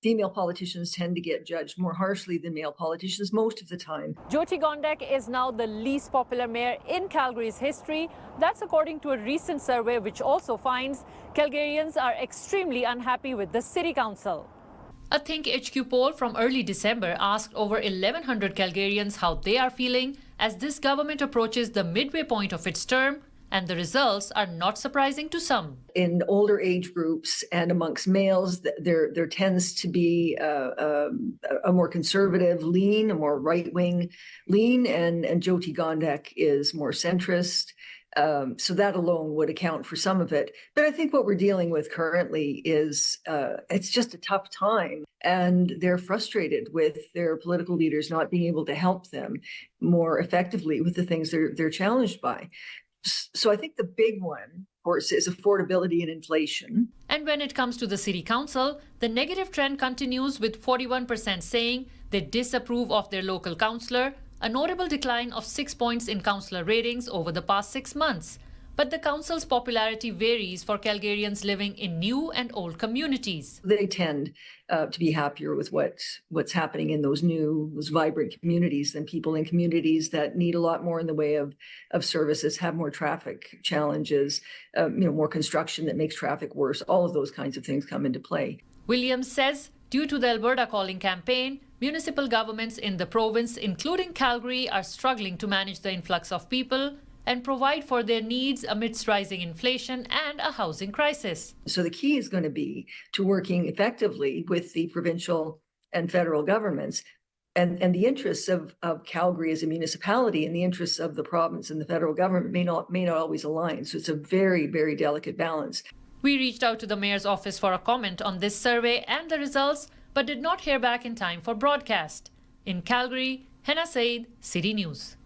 female politicians tend to get judged more harshly than male politicians most of the time. Jyoti Gondek is now the least popular mayor in Calgary's history. That's according to a recent survey which also finds Calgarians are extremely unhappy with the city council. A Think HQ poll from early December asked over 1,100 Calgarians how they are feeling as this government approaches the midway point of its term, and the results are not surprising to some. In older age groups and amongst males, there tends to be a more conservative lean, a more right-wing lean, and Jyoti Gondek is more centrist. So that alone would account for some of it. But I think what we're dealing with currently is it's just a tough time, and they're frustrated with their political leaders not being able to help them more effectively with the things they're challenged by. So I think the big one, of course, is affordability and inflation. And when it comes to the city council, the negative trend continues with 41% saying they disapprove of their local councillor, a notable decline of 6 points in councillor ratings over the past 6 months. But the council's popularity varies for Calgarians living in new and old communities. They tend to be happier with what's happening in those vibrant communities than people in communities that need a lot more in the way of services, have more traffic challenges, more construction that makes traffic worse. All of those kinds of things come into play. Williams says, due to the Alberta Calling campaign, municipal governments in the province, including Calgary, are struggling to manage the influx of people and provide for their needs amidst rising inflation and a housing crisis. So the key is going to be to working effectively with the provincial and federal governments, and the interests of Calgary as a municipality and the interests of the province and the federal government may not always align. So it's a very, very delicate balance. We reached out to the mayor's office for a comment on this survey and the results, but did not hear back in time for broadcast. In Calgary, Henna Saeed, City News.